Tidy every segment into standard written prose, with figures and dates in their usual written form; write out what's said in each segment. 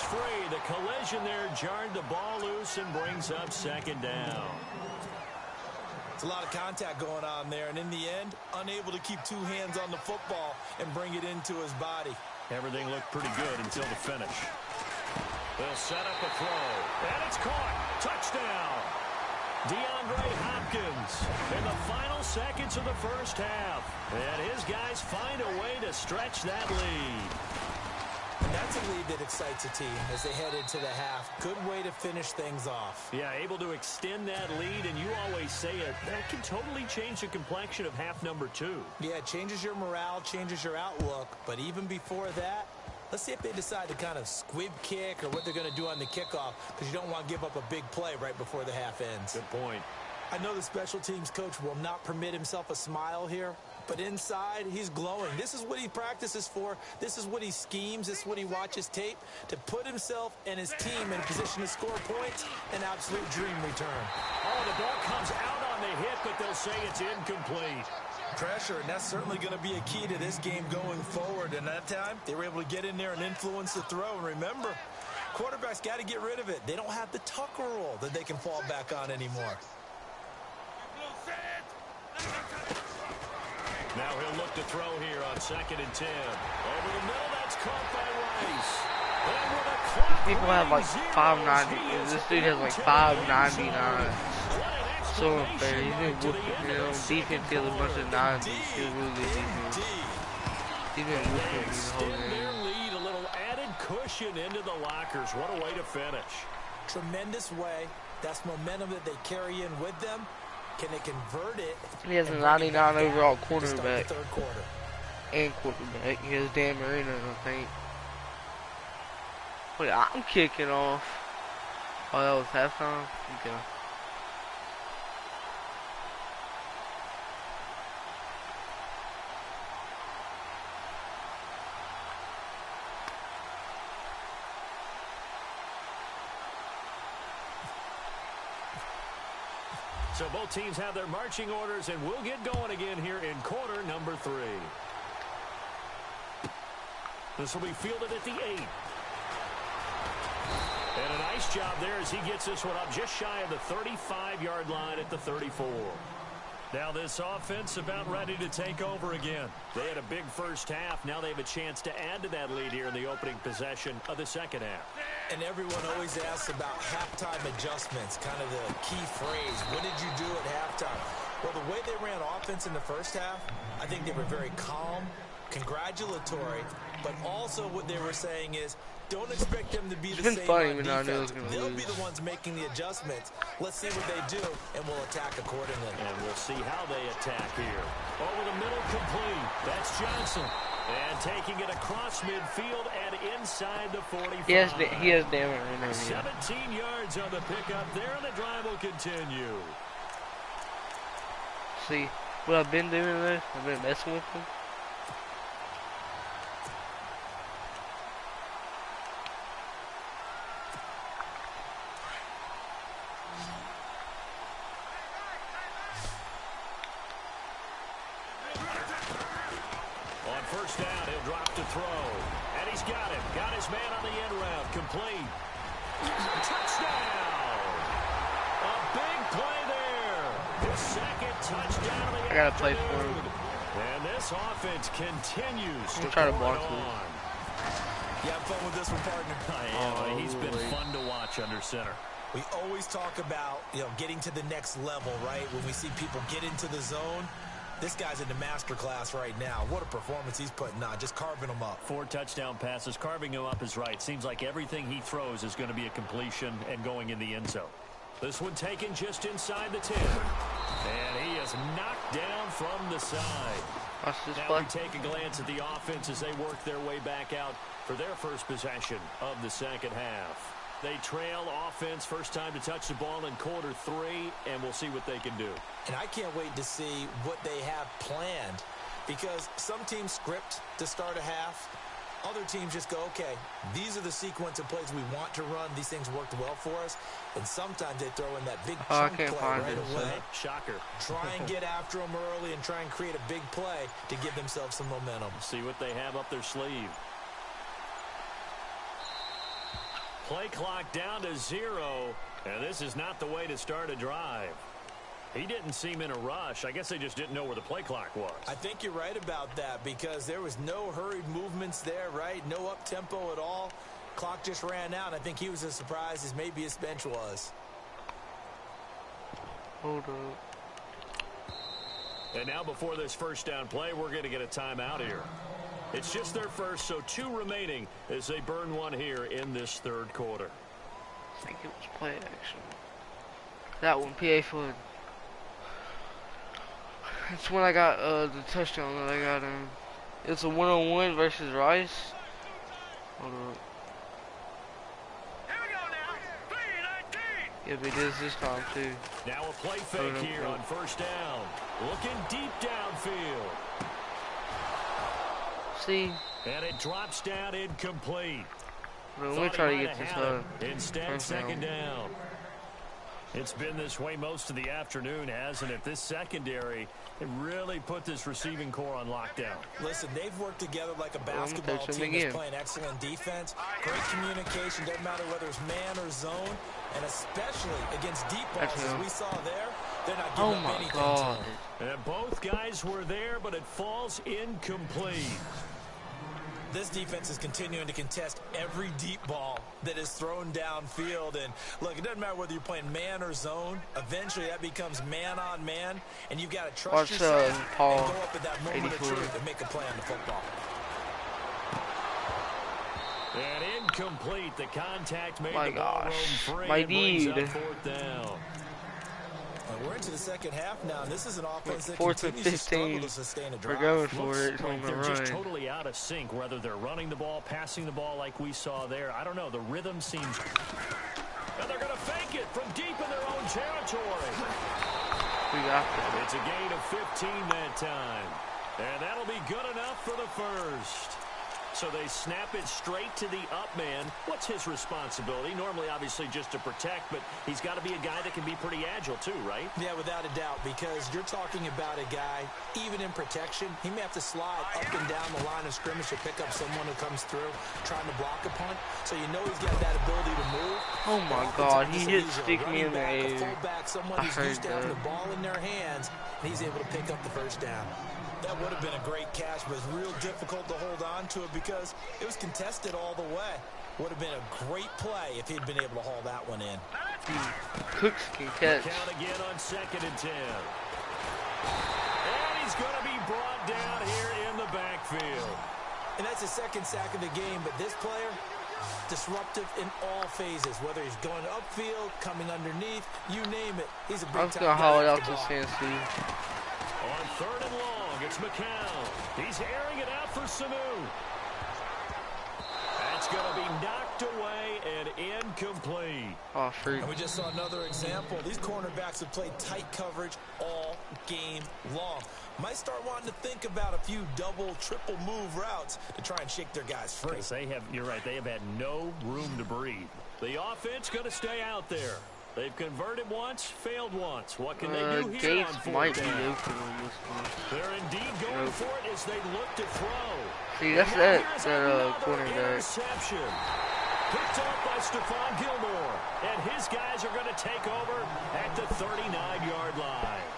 free. The collision there jarred the ball loose and brings up second down. It's a lot of contact going on there, and in the end, unable to keep two hands on the football and bring it into his body. Everything looked pretty good until the finish. They'll set up a throw, and it's caught. Touchdown. DeAndre Hopkins in the final seconds of the first half. And his guys find a way to stretch that lead. And that's a lead that excites a team as they head into the half. Good way to finish things off. Yeah, able to extend that lead, and you always say it, that can totally change the complexion of half number 2. Yeah, it changes your morale, changes your outlook. But even before that, let's see if they decide to kind of squib kick or what they're going to do on the kickoff, because you don't want to give up a big play right before the half ends. Good point. I know the special teams coach will not permit himself a smile here, but inside, he's glowing. This is what he practices for. This is what he schemes. This is what he watches tape to put himself and his team in a position to score points. An absolute dream return. Oh, the ball comes out on the hit, but they'll say it's incomplete. Pressure, and that's certainly going to be a key to this game going forward. And that time, they were able to get in there and influence the throw. And remember, quarterbacks got to get rid of it. They don't have the Tucker rule that they can fall back on anymore. Now he'll look to throw here on 2nd and 10. Over the middle, that's caught by Rice. And with a clock People have like 590. This dude has like 599. So unfair. He's been whooping. Defense has a bunch of 90s. He's really good defense. He's been whooping me the whole game. Their lead, a little added cushion into the lockers. What a way to finish. Tremendous way. That's momentum that they carry in with them. Can they convert it? He has a 99 overall quarterback. Third quarter. And quarterback. He has Dan Marino, I think. Wait, I'm kicking off. Oh, that was halftime? Okay. So both teams have their marching orders, and we'll get going again here in quarter number 3. This will be fielded at the 8. And a nice job there as he gets this one up just shy of the 35-yard line at the 34. Now this offense about ready to take over again. They had a big first half. Now they have a chance to add to that lead here in the opening possession of the second half. And everyone always asks about halftime adjustments, kind of the key phrase. What did you do at halftime? Well, the way they ran offense in the first half, I think they were very calm, congratulatory, but also what they were saying is, don't expect them to be the same on defense. They'll be the ones making the adjustments. Let's see what they do, and we'll attack accordingly. And we'll see how they attack here. Over the middle, complete. That's Johnson. And taking it across midfield and inside the 45. Yes, he has damn it right now. 17 yards on the pickup there, and the drive will continue. See, what I've been doing there, I've been messing with him. First down, he'll drop to throw. And he's got it. Got his man on the end route. Complete. Touchdown! A big play there. His second touchdown of the I gotta play for him. And this offense continues to try to block on. You have fun with this one, partner? I am. He's been fun to watch under center. We always talk about, getting to the next level, right? When we see people get into the zone. This guy's in the master class right now. What a performance he's putting on, just carving them up. 4 touchdown passes. Carving him up is right. Seems like everything he throws is going to be a completion and going in the end zone. This one taken just inside the 10. And he is knocked down from the side. Now we take a glance at the offense as they work their way back out for their first possession of the second half. They trail offense, first time to touch the ball in quarter 3, and we'll see what they can do. And I can't wait to see what they have planned, because some teams script to start a half. Other teams just go, okay, these are the sequence of plays we want to run. These things worked well for us. And sometimes they throw in that big chunk play right away. Shocker. Try and get after them early and try and create a big play to give themselves some momentum. See what they have up their sleeve. play clock down to 0, and this is not the way to start a drive. He didn't seem in a rush. I guess they just didn't know where the play clock was. I think you're right about that because there was no hurried movements there, right? No up-tempo at all. Clock just ran out. I think he was as surprised as maybe his bench was. Hold up. And now before this first down play, we're going to get a timeout here. It's just their first, so 2 remaining as they burn one here in this third quarter. I think it was play action. That one, PA foot. That's when I got the touchdown that I got in. It's a 1-on-1 versus Rice. Hold up. Here we go now. 3-19. Yep, it is this time too. Now a play fake here on first down. Looking deep downfield. See? And it drops down incomplete. We're going to try to get this Instead, second down. It's been this way most of the afternoon, hasn't it? This secondary, it really put this receiving core on lockdown. Listen, they've worked together like a basketball team that's playing excellent defense. Great communication, doesn't matter whether it's man or zone, and especially against deep balls, as we saw there, they're not giving up anything to them. And both guys were there, but it falls incomplete. This defense is continuing to contest every deep ball that is thrown downfield. And look, it doesn't matter whether you're playing man or zone. Eventually, that becomes man on man, and you've got to trust yourself and go up at that moment of truth and make a play on the football. And incomplete. The contact made the ball roam free. My and brings dude. up fourth down. We're into the second half now, and this is an offense that 4th and continues to struggle 15. to sustain a drive. We're going for it Like on the they're run. just totally out of sync, whether they're running the ball, passing the ball like we saw there. I don't know. The rhythm seems... And they're going to fake it from deep in their own territory. We got this. It's a gain of 15 that time. And that'll be good enough for the first. So they snap it straight to the up man. What's his responsibility? Normally, obviously, just to protect, but he's got to be a guy that can be pretty agile too, right? Yeah, without a doubt, because you're talking about a guy, even in protection, he may have to slide up and down the line of scrimmage to pick up someone who comes through trying to block a punt. So you know he's got that ability to move. Oh my God, he did stick me in the A air. fullback, someone who's used to having the ball in their hands, and he's able to pick up the first down. That would have been a great catch, but it's real difficult to hold on to it because it was contested all the way. Would have been a great play if he'd been able to haul that one in. Cooks can catch. Count again on 2nd and 10. And he's going to be brought down here in the backfield. And that's his second sack of the game, but this player, disruptive in all phases, whether he's going upfield, coming underneath, you name it. He's a big time guy. I'm going to haul it out to Sansu. On 3rd and long, it's McCown. He's airing it out for Sanu. That's going to be knocked away and incomplete. Oh, freak. And we just saw another example. These cornerbacks have played tight coverage all game long. Might start wanting to think about a few double, triple move routes to try and shake their guys free. You're right, they have had no room to breathe. The offense going to stay out there. They've converted once, failed once. What can they do here Gates on might 4th be down? open on this one. They're indeed going for it as they look to throw. See, that's that cornerback. Interception. Picked up by Stephon Gilmore. And his guys are going to take over at the 39-yard line.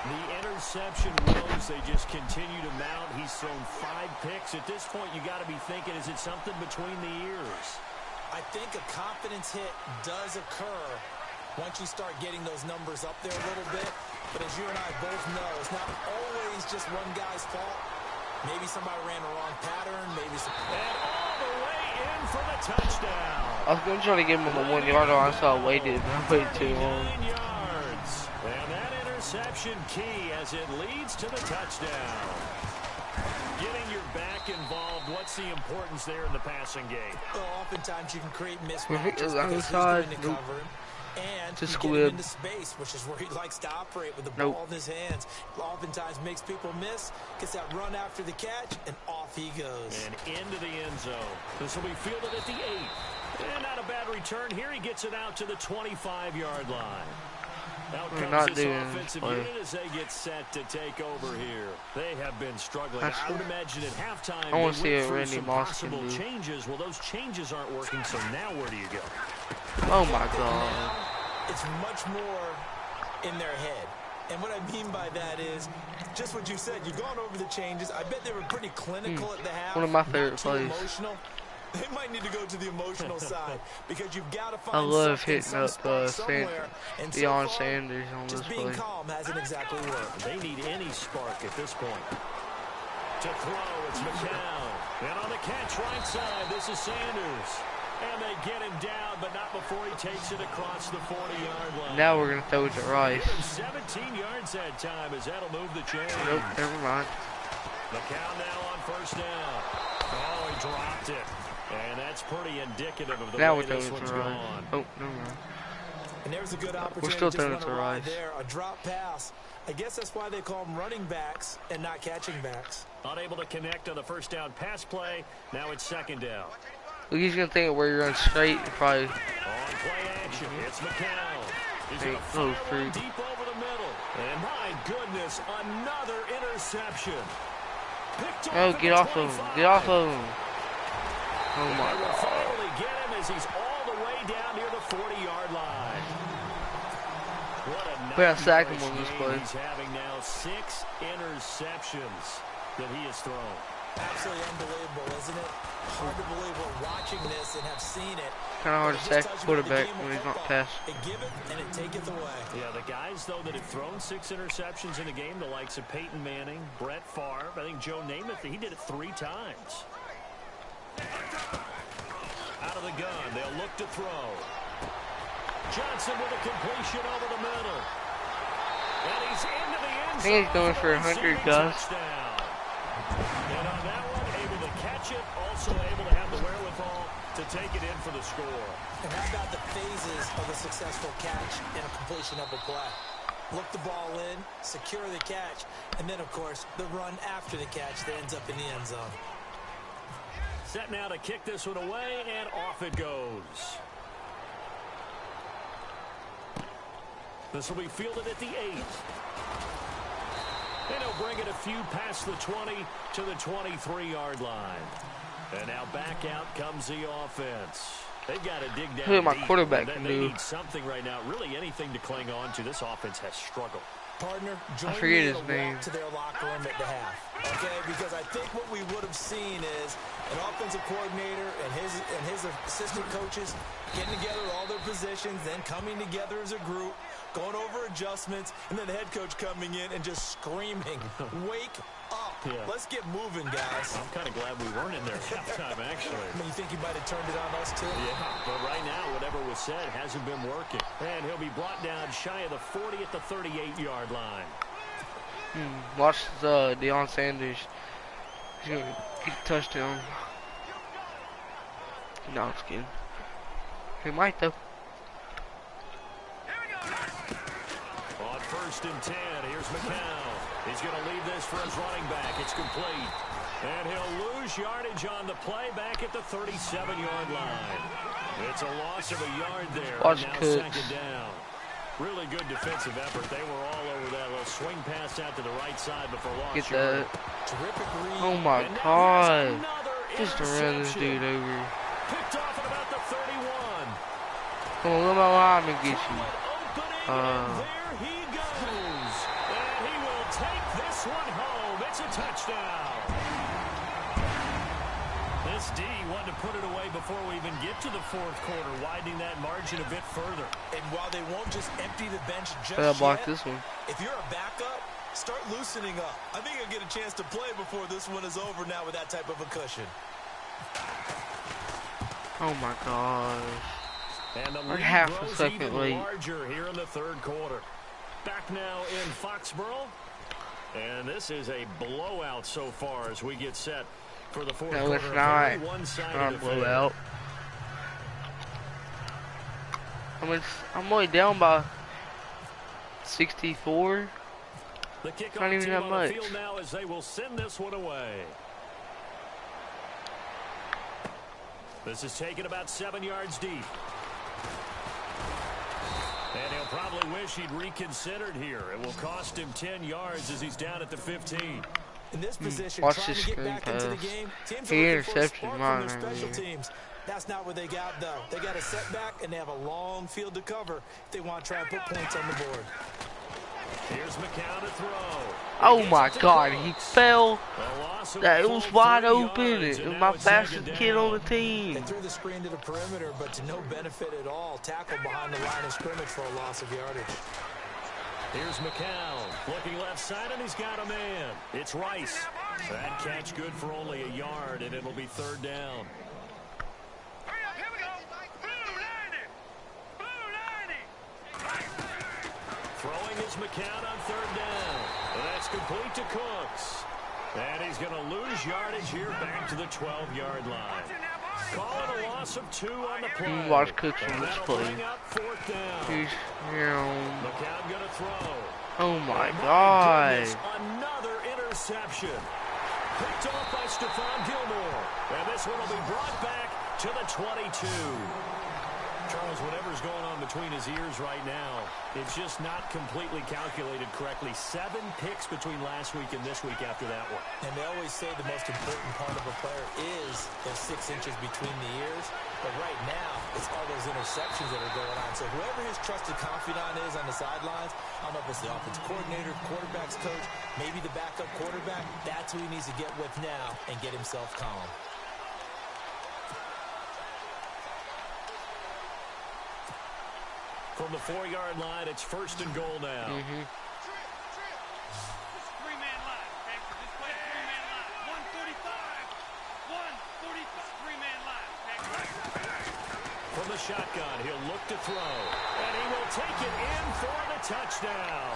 The interception woes, they just continue to mount. He's thrown 5 picks. At this point, you got to be thinking, is it something between the ears? I think a confidence hit does occur once you start getting those numbers up there a little bit. But as you and I both know, it's not always just one guy's fault. Maybe somebody ran the wrong pattern. Maybe some... And all the way in for the touchdown. I was going to try to give him a 1 yard line, so I waited. I waited too long. 9 yards. And that interception key as it leads to the touchdown. Getting your back involved, what's the importance there in the passing game? Well, oftentimes you can create mismatches on the because side. he's going to cover him. And Just you get him squib. into space, which is where he likes to operate with the ball in his hands. Oftentimes makes people miss, gets that run after the catch, and off he goes. And into the end zone. This will be fielded at the 8. And not a bad return here. He gets it out to the 25-yard line. Out We're comes not this doing offensive play. unit as they get set to take over here. They have been struggling. I would imagine at halftime I want to they see went what through Randy some Moss can possible do. changes. Well, those changes aren't working, so now where do you go? Oh my Now, God. it's much more in their head. And what I mean by that is just what you said. You've gone over the changes. I bet they were pretty clinical at the half. One of my favorite not too plays. emotional. They might need to go to the emotional side because you've got to I find love something, hitting some up spark somewhere. And so Deion far, Sanders on this just being play. calm hasn't exactly worked. They need any spark at this point. To throw, it's McCown. And on the catch right side, this is Sanders. And they get him down, but not before he takes it across the 40-yard line. Now we're going to throw it to Rice. Give him 17 yards that time as that'll move the chain. Nope, never mind. McCown now on first down. Oh, he dropped it. And that's pretty indicative of the Now way we're this throwing it one's to Rice. gone. Oh, never mind. And there's a good opportunity. We're still just throwing went it to awry Rice. there, a drop pass. I guess that's why they call them running backs and not catching backs. Unable to connect on the first down pass play. Now it's second down. Look, he's going to think where you're running straight and probably. On play action, it's McCown. He's Hey, going to fire fruit. one deep over the middle. And my goodness, another interception. Picked off Oh, at get the off of him. 25. Get off of him. Oh They my will God. finally get him as he's all the way down near the 40-yard line. What a We gotta sack him nightmarish on this game play. He's having now 6 interceptions that he has thrown. Absolutely unbelievable, isn't it? Hard to believe we're watching this and have seen it. Kind of hard to It just sack tells the you about the quarterback game of when he's not football. passing. It giveth and it taketh away. Yeah, the guys, though, that have thrown 6 interceptions in a game, the likes of Peyton Manning, Brett Favre, I think Joe Namath, he did it 3 times. Out of the gun, they'll look to throw. Johnson with a completion over the middle. And he's into the end zone. I think he's going for 100, Gus. Touchdown. And on that one, able to catch it, also able to have the wherewithal to take it in for the score. And how about the phases of a successful catch and a completion of a play? Look the ball in, secure the catch, and then, of course, the run after the catch that ends up in the end zone. Set now to kick this one away, and off it goes. This will be fielded at the 8. And he'll bring it a few past the 20 to the 23-yard line. And now back out comes the offense. They've got to dig down Look at my deep. quarterback They can do. need something right now, really anything to cling on to. This offense has struggled. Partner, join forget me his in a name. walk to their locker room at the half. Okay, because I think what we would have seen is an offensive coordinator and his assistant coaches getting together all their positions, then coming together as a group, going over adjustments, and then the head coach coming in and just screaming, "Wake up! Yeah. Let's get moving, guys." I'm kind of glad we weren't in there at halftime, actually. I mean, you think he might have turned it on us too? Yeah, but right now, whatever was said hasn't been working. And he'll be brought down shy of the 40 at the 38-yard line. Watch Deion Sanders. He's going to get a touchdown. No, I'm just kidding. He might, though. On 1st and 10, here's McCown. He's going to leave this for his running back. It's complete. And he'll lose yardage on the play back at the 37-yard line. It's a loss of a yard there. Watch and now Cooks. 2nd down. Really good defensive effort. They were all over that little swing pass out to the right side before loss. Get that. Terrific read. Oh my And now God. here's another Just to run this interception. dude over. Picked off at about the 31. Come on, let my lineman get you. Opening, and there he goes. And he will take this one home. It's a touchdown. This D wanted to put it away before we even get to the 4th quarter, widening that margin a bit further. And while they won't just empty the bench just I'll block yet, this one. if you're a backup, start loosening up. I think you'll get a chance to play before this one is over now with that type of a cushion. Oh my gosh. And the We're lead half a grows second even late. larger here in the 3rd quarter. Back now in Foxborough. And this is a blowout so far as we get set for the 4th No, quarter. it's A not. very one-sided Not a affair. blowout. I mean, I'm only down by 64. The kickoff Not even team that on much. the field now as they will send this one away. This is taken about 7 yards deep. And he'll probably wish he'd reconsidered here. It will cost him 10 yards as he's down at the 15. In this position, Watch trying this to get screen back into the pass. game, teams He are looking for a intercepted spark from mine their special earlier. teams. That's not what they got, though. They got a setback, and they have a long field to cover if they want to try and put points on the board. Here's McCown to throw. Oh my God, he fell. That it was wide open. It was my fastest kid on the They team. threw the screen to the perimeter, but to no benefit at all. Tackled behind the line of scrimmage for a loss of yardage. Here's McCown, looking left side, and he's got a man. It's Rice. That catch good for only a yard, and it'll be 3rd down. Hurry up, here we go. Blue 90. Blue 90. Throwing is McCown on 3rd down. And that's complete to Cooks. And he's going to lose yardage here back to the 12-yard line. Calling a loss of 2 on the play. Watch Cooks And on this that'll play. bring up 4th down. He's, you know, McCown going to throw. oh my And God. goodness, another interception. Picked off by Stephon Gilmore. And this one will be brought back to the 22. Charles, whatever's going on between his ears right now, it's just not completely calculated correctly. 7 picks between last week and this week after that one. And they always say the most important part of a player is those 6 inches between the ears. But right now, it's all those interceptions that are going on. So whoever his trusted confidant is on the sidelines, I don't know if it's the offensive coordinator, quarterback's coach, maybe the backup quarterback, that's who he needs to get with now and get himself calm. From the 4-yard line, it's 1st and goal now. This is 3-man line. Okay, so this play 3-man line. 145. 3-man line. Okay. From the shotgun, he'll look to throw. And he will take it in for the touchdown.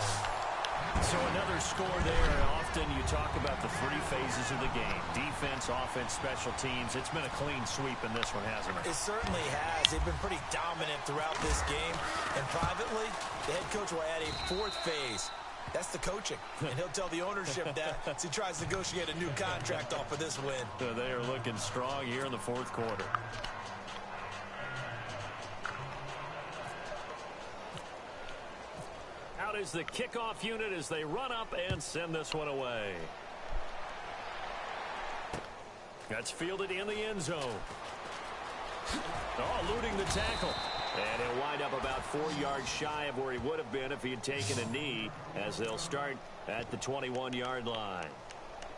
So another score there. Often you talk about the 3 phases of the game. Defense, offense, special teams. It's been a clean sweep in this one, hasn't it? It certainly has. They've been pretty dominant throughout this game. And privately, the head coach will add a 4th phase. That's the coaching. And he'll tell the ownership that as he tries to negotiate a new contract off of this win. So they are looking strong here in the 4th quarter. Out is the kickoff unit as they run up and send this one away. That's fielded in the end zone. Oh, eluding the tackle. And he'll wind up about 4 yards shy of where he would have been if he had taken a knee, as they'll start at the 21-yard line.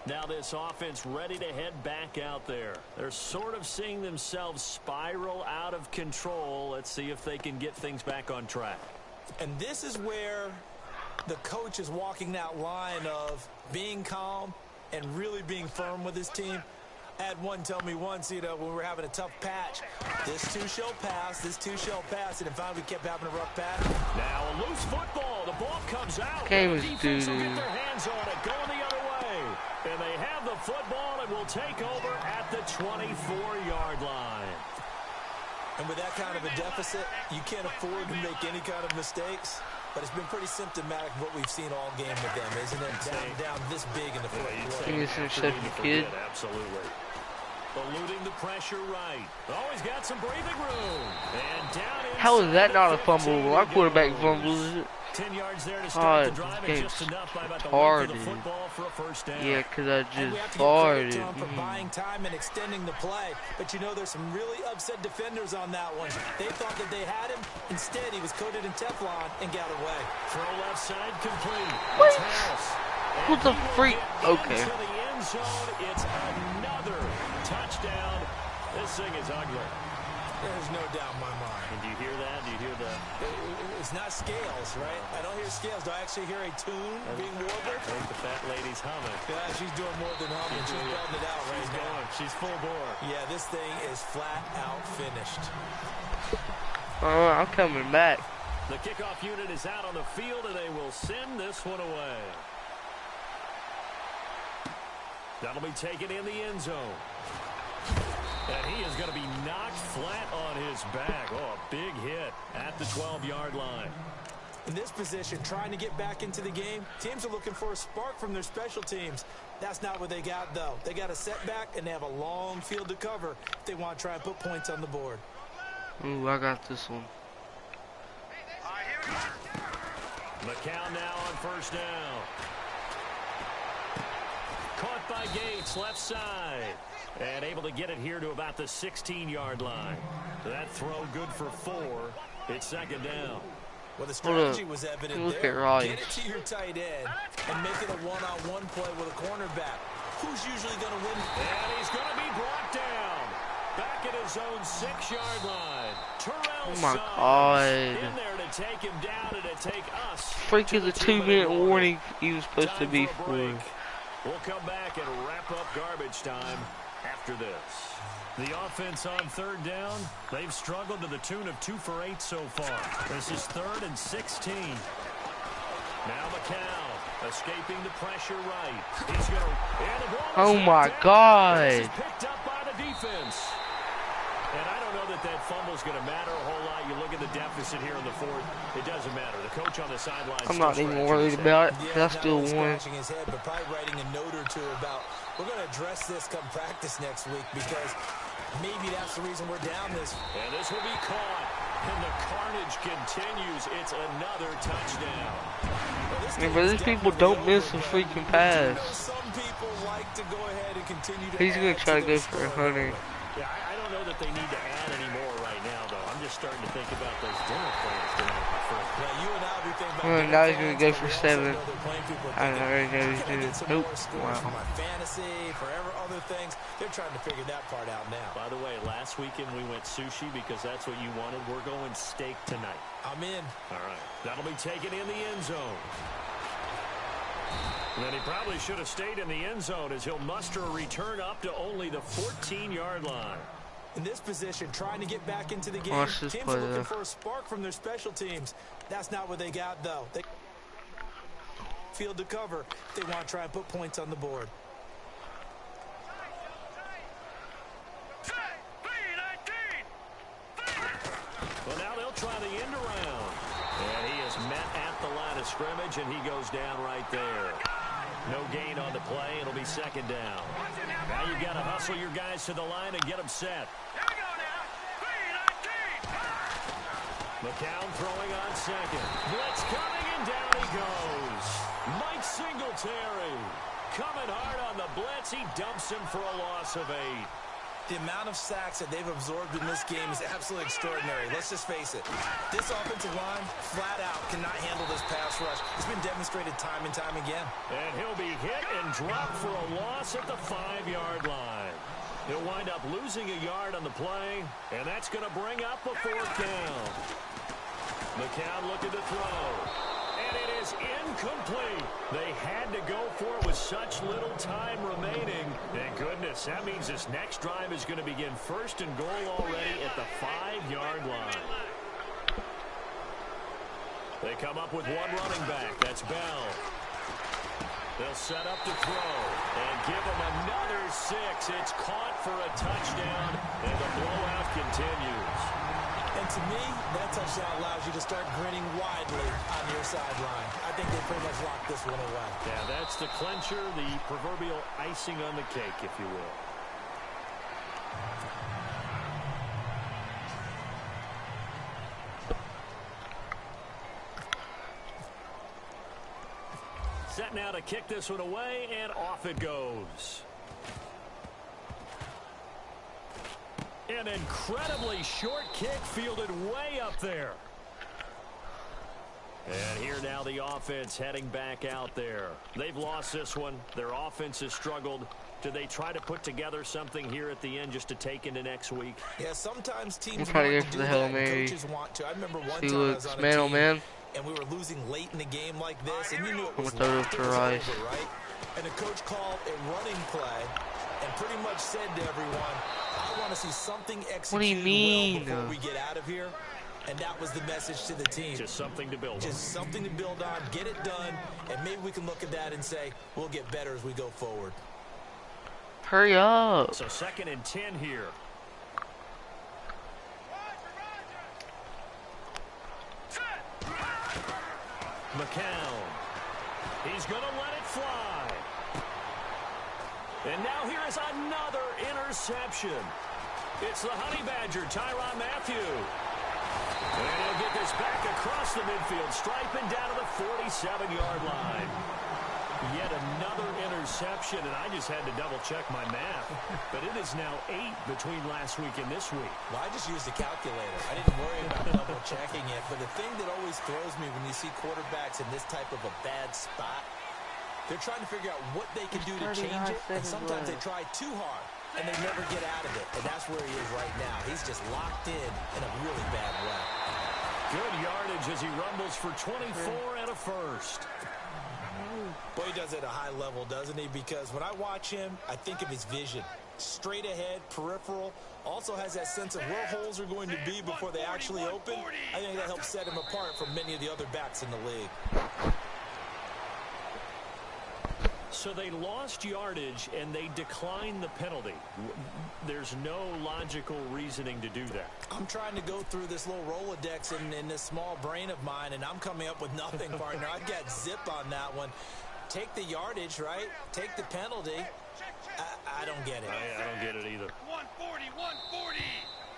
Now this offense ready to head back out there. They're sort of seeing themselves spiral out of control. Let's see if they can get things back on track. And this is where the coach is walking that line of being calm and really being firm with his team. I had one tell me once, you know, when we were having a tough patch, this too shall pass, this too shall pass, and in fact we kept having a rough patch. Now a loose football. The ball comes out. Game The is defense will doo-doo. get their hands on it, going the other way. And they have the football and will take over at the 24-yard line. And with that kind of a deficit, you can't afford to make any kind of mistakes. But it's been pretty symptomatic of what we've seen all game with them, isn't it? Down this big in the fourth quarter. He's intercepted, kid. Absolutely. Eluding the pressure right. Oh, he's got some breathing room. And down How is that not a fumble? Our quarterback fumbles it. 10 yards there to start the drive, and game's just enough by about the retarded. length of the football for a first down. Yeah, because I And we just have to give credit to farted. him for buying time and extending the play. But you know, there's some really upset defenders on that one. They thought that they had him. Instead, he was coated in Teflon and got away. Throw left side complete. What? It's Harris. Who the And he will freak? get Okay. into the end zone. It's another touchdown. This thing is ugly. There's no doubt in my mind. And do you hear that? Do you hear the... It's not scales, right? I don't hear scales. Do I actually hear a tune being warbled? I think the fat lady's humming. Yeah, she's doing more than humming. She's belting it out right She's now. going. She's full bore. Yeah, this thing is flat out finished. I'm coming back. The kickoff unit is out on the field, and they will send this one away. That'll be taken in the end zone. And he is going to be knocked flat on his back. Oh, a big hit at the 12-yard line. In this position, trying to get back into the game, teams are looking for a spark from their special teams. That's not what they got, though. They got a setback, and they have a long field to cover if they want to try and put points on the board. Ooh, I got this one. All right, here we McCown now on first down. Caught by Gates, left side. And able to get it here to about the 16-yard line. That throw good for 4. It's second down. Well, the strategy was evident Look there. at Rice. Get it to your tight end and make it a one-on-one play with a cornerback. Who's usually going to win? And he's going to be brought down. Back at his own 6-yard line. Terrell Oh my Suggs God. in there to take him down and to take us. Freaking the 2-minute warning he was supposed to be for. We'll come back and wrap up garbage time after this. The offense on third down, they've struggled to the tune of 2 for 8 so far. This is 3rd and 16. Now McCown escaping the pressure right. He's going to. Oh my God. This is picked up by the defense. And I don't know that fumble's going to matter a whole lot. You look at the deficit here in the 4th. It doesn't matter. The coach on the sideline. I'm not even worried about it. Yeah, I still won. His head, but probably writing a note or two about we're going to address this come practice next week because maybe that's the reason we're down this. And this will be caught. And the carnage continues. It's another touchdown. Yeah, but these people don't miss a freaking pass. Some people like to go ahead and continue to He's going to try to go for 100. Yeah, I don't know that they need to add any more right now, though. I'm just starting to think about those dinner plans tonight. Yeah, you and I will be thinking about Well, now he's going to go for 7. I I already know he's doing. Nope. For Wow. my fantasy, forever other things. They're trying to figure that part out now. By the way, last weekend we went sushi because that's what you wanted. We're going steak tonight. I'm in. All right. That'll be taken in the end zone. And then he probably should have stayed in the end zone as he'll muster a return up to only the 14-yard line. In this position, trying to get back into the game. Watch this Teams play are looking there. for a spark from their special teams. That's not what they got, though. They field to cover. They want to try and put points on the board. Well, now they'll try the end around. And he is met at the line of scrimmage, and he goes down right there. No gain on the play. It'll be second down. Now you've got to hustle your guys to the line and get them set. McCown throwing on second. Blitz coming, and down he goes. Mike Singletary coming hard on the blitz. He dumps him for a loss of 8. The amount of sacks that they've absorbed in this game is absolutely extraordinary. Let's just face it. This offensive line, flat out, cannot handle this pass rush. It's been demonstrated time and time again. And he'll be hit and dropped for a loss at the 5-yard line. He'll wind up losing a yard on the play, and that's going to bring up a 4th down. McCown looking to throw. And it is incomplete. They had to go for it with such little time remaining. Thank goodness. That means this next drive is going to begin 1st and goal already at the 5-yard line. They come up with one running back. That's Bell. They'll set up to throw and give him another 6. It's caught for a touchdown, and the blowout continues. And to me, that touchdown allows you to start grinning widely on your sideline. I think they pretty much locked this one away. Yeah, that's the clincher, the proverbial icing on the cake, if you will. Set now to kick this one away, and off it goes. An incredibly short kick fielded way up there. And here now the offense heading back out there. They've lost this one. Their offense has struggled. Do they try to put together something here at the end just to take into next week? Yeah, sometimes teams We'll try to want go to for do the Hail that, and Mary. coaches want to. I remember one See time I was what's on a man on team, man. and we were losing late in the game like this, and you knew it was I'm gonna throw locked, it it to was Rice. over, right? And the coach called a running play and pretty much said to everyone, I want to see something executed What do you mean? well before we get out of here. And that was the message to the team. Just something to build on. Just something to build on, get it done, and maybe we can look at that and say, we'll get better as we go forward. Hurry up. So 2nd and 10 here. McCown. He's going to let it fly. And now here is another interception. It's the Honey Badger, Tyrann Mathieu. And he'll get this back across the midfield stripe and down to the 47-yard line. Yet another interception, and I just had to double-check my math. But it is now 8 between last week and this week. Well, I just used a calculator. I didn't worry about double-checking it. But the thing that always throws me when you see quarterbacks in this type of a bad spot, they're trying to figure out what they can do to change it. And sometimes they try too hard, and they never get out of it. And that's where he is right now. He's just locked in a really bad way. Good yardage as he rumbles for 24 and a first. Boy, he does it at a high level, doesn't he? Because when I watch him, I think of his vision. Straight ahead, peripheral. Also has that sense of where holes are going to be before they actually open. I think that helps set him apart from many of the other backs in the league. So they lost yardage, and they declined the penalty. There's no logical reasoning to do that. I'm trying to go through this little Rolodex in this small brain of mine, and I'm coming up with nothing, partner. I've got zip on that one. Take the yardage, right? Take the penalty. I don't get it. I don't get it either. 140, 140.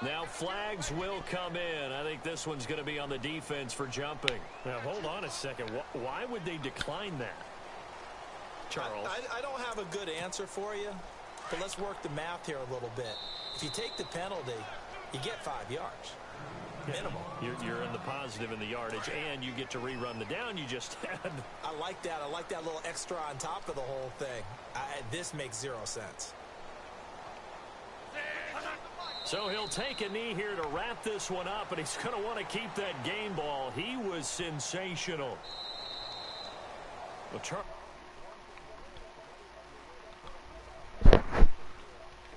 Now flags will come in. I think this one's going to be on the defense for jumping. Now, hold on a second. Why would they decline that? Charles. I don't have a good answer for you, but let's work the math here a little bit. If you take the penalty, you get 5 yards. Minimum. You're in the positive in the yardage, and you get to rerun the down you just had. I like that. I like that little extra on top of the whole thing. This makes 0 sense. So he'll take a knee here to wrap this one up, and he's going to want to keep that game ball. He was sensational. Well,